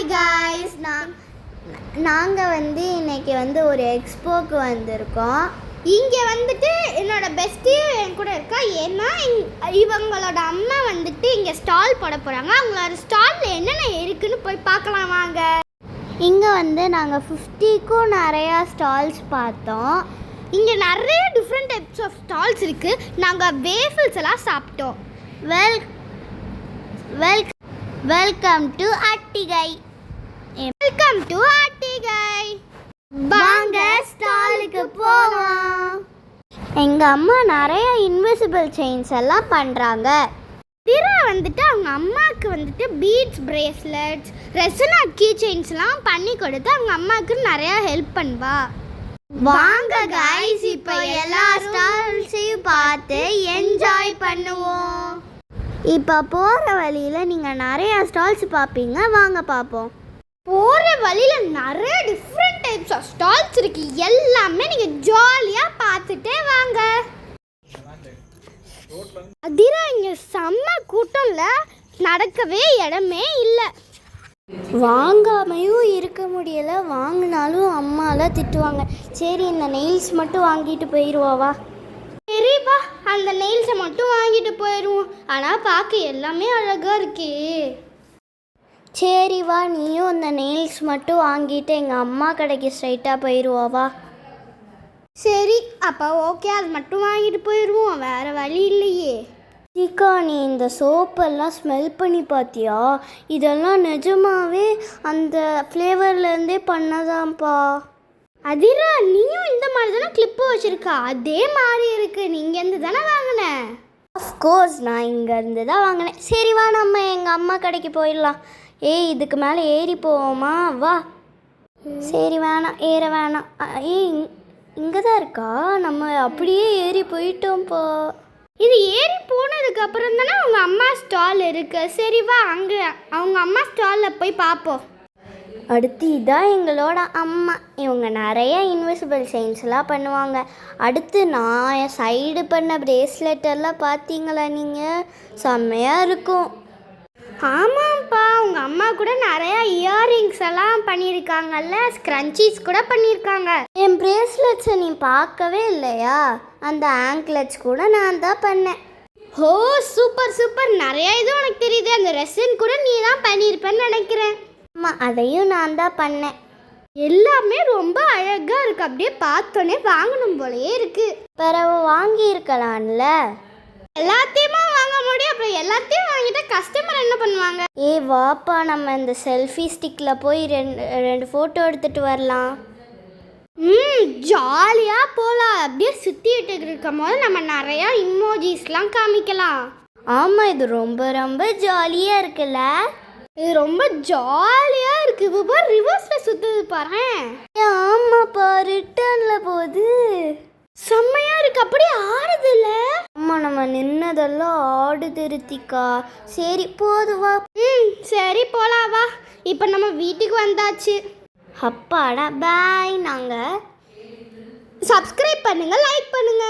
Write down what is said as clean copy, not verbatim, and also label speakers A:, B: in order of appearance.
A: Hi guys, நாங்கள் இன்னைக்கு ஒரு எக்ஸ்போக்கு வந்திருக்கோம். இங்கே என்னோட பெஸ்டியும் என் கூட இருக்கா. ஏன்னா இவங்களோட அம்மா இங்கே ஸ்டால் போட போகிறாங்க. அவங்களோட ஸ்டாலில் என்னென்ன இருக்குன்னு போய் பார்க்கலாம் வாங்க. இங்கே நாங்கள் 50க்கும் நிறையா ஸ்டால்ஸ் பார்த்தோம். இங்கே நிறைய டிஃப்ரெண்ட் டைப்ஸ் ஆஃப் ஸ்டால்ஸ் இருக்குது. நாங்கள் வேஃபிள்ஸ் எல்லாம் சாப்பிட்டோம். Welcome to Attigai. Welcome to Attigai. வாங்க ஸ்டாலுக்கு போவோம். எங்கள் அம்மா நிறைய இன்விசிபிள் செயின்ஸ் எல்லாம் பண்ணுறாங்க. திரா அவங்க அம்மாவுக்கு பீட்ஸ், பிரேஸ்லெட்ஸ், ரெசனா கீ செயின்ஸ்லாம் பண்ணி கொடுத்து அவங்க அம்மாவுக்கு நிறையா ஹெல்ப் பண்ணுவா. வாங்க கைஸ், இப்போ எல்லா ஸ்டால்ஸையும் பார்த்து என்ஜாய் பண்ணுவோம். இப்போ போகிற வழியில் நீங்கள் நிறையா ஸ்டால்ஸ் பார்ப்பீங்க. வாங்க பார்ப்போம். போகிற வழியில் நிறைய டிஃப்ரெண்ட் டைப்ஸ் ஆஃப் ஸ்டால்ஸ் இருக்குது. எல்லாமே நீங்கள் ஜாலியாக பார்த்துட்டே வாங்க. அதிரா இங்கே செம்ம கூட்டம்ல, நடக்கவே இடமே இல்லை. வாங்காமையும் இருக்க முடியலை, வாங்கினாலும் அம்மாலாம் திட்டுவாங்க. சரி, இந்த நெயில்ஸ் மட்டும் வாங்கிட்டு போயிடுவாவா. சரிப்பா, அந்த நெயில்ஸை மட்டும் வாங்கிட்டு போயிடுவோம். ஆனால் பார்க்க எல்லாமே அழகாக இருக்கே. சரி வா, நீயும் அந்த நெயில்ஸ் மட்டும் வாங்கிட்டு எங்கள் அம்மா கடைக்கு ஸ்ட்ரைட்டாக போயிடுவாவா. சரி அப்போ ஓகே, அது மட்டும் வாங்கிட்டு போயிடுவோம், வேறு வழி இல்லையே. சீக்கா, நீ இந்த சோப்பெல்லாம் ஸ்மெல் பண்ணி பார்த்தியா? இதெல்லாம் நிஜமாவே அந்த ஃப்ளேவர்லேருந்தே பண்ணதான்ப்பா. அதிரா, நீயும் இந்த மாதிரி தானே கிளிப்பு வச்சுருக்கா? அதே மாதிரி இருக்குது. நீங்கள் இருந்து தானே வாங்கின? அஃப்கோர்ஸ், நான் இங்கேருந்து தான் வாங்கினேன். சரி வா, நம்ம எங்கள் அம்மா கடைக்கு போயிடலாம். இதுக்கு மேலே ஏறி போவோமா? வா. சரி வேணாம், ஏற வேணாம். இங்கே தான் இருக்கா? நம்ம அப்படியே ஏறி போயிட்டோம்ப்பா. இது ஏறி போனதுக்கு அப்புறம் தானே அவங்க அம்மா ஸ்டால் இருக்கு. சரி வா, அங்கே அவங்க அம்மா ஸ்டாலில் போய் பார்ப்போம். அடுத்து இதான் எங்களோட அம்மா. இவங்க நிறைய இன்விசிபிள் செயின்ஸ்லாம் பண்ணுவாங்க. அடுத்து நான் சைடு பண்ண பிரேஸ்லெட் எல்லாம் பார்த்தீங்களா நீங்கள்? செம்மையாக இருக்கும். ஆமாம்ப்பா, அவங்க அம்மா கூட நிறையா இயரிங்ஸ் எல்லாம் பண்ணியிருக்காங்கல்ல, ஸ்க்ரன்ச்சீஸ் கூட பண்ணியிருக்காங்க. என் பிரேஸ்லெட்ஸை நீ பார்க்கவே இல்லையா? அந்த ஆங்க்லெட்ஸ் கூட நான் தான் பண்ணேன். ஓ சூப்பர் சூப்பர், நிறையா இது உனக்கு தெரியுது. அந்த ரெசின் கூட நீ தான் பண்ணியிருப்பேன்னு நினைக்கிறேன். ஆமாம், அதையும் நான் தான் பண்ணேன். எல்லாமே ரொம்ப அழகாக இருக்குது. அப்படியே பார்த்தோன்னே வாங்கணும் போலயே இருக்குது. பிறகு வாங்கியிருக்கலாம்ல. எல்லாத்தையுமா வாங்க முடியும்? அப்புறம் எல்லாத்தையும் வாங்கிட்டா கஸ்டமர் என்ன பண்ணுவாங்க? வாப்பா, நம்ம இந்த செல்ஃபி ஸ்டிக்கில் போய் ரெண்டு ஃபோட்டோ எடுத்துகிட்டு வரலாம். ஜாலியாக போகலாம். அப்படியே சுற்றிட்டு இருக்கும் போது நம்ம நிறையா இமோஜிஸ்லாம் காமிக்கலாம். ஆமாம், இது ரொம்ப ரொம்ப ஜாலியாக இருக்குல்ல. இது ரொம்ப ஜாலியாக இருக்குது. இப்போ பாரு, ரிவர்ஸில் சுற்றுது பாரு. ஆமாப்பா, ரிட்டர்னில் போகுது. செம்மையாக இருக்குது. அப்படியே ஆடுதுல்ல. அம்மா, நம்ம நின்னதெல்லாம் ஆடுது ரித்திகா. சரி போதுவா. சரி போலாம் வா. இப்போ நம்ம வீட்டுக்கு வந்தாச்சு. அப்பாடா, பாய். நாங்கள் சப்ஸ்கிரைப் பண்ணுங்கள், லைக் பண்ணுங்கள்.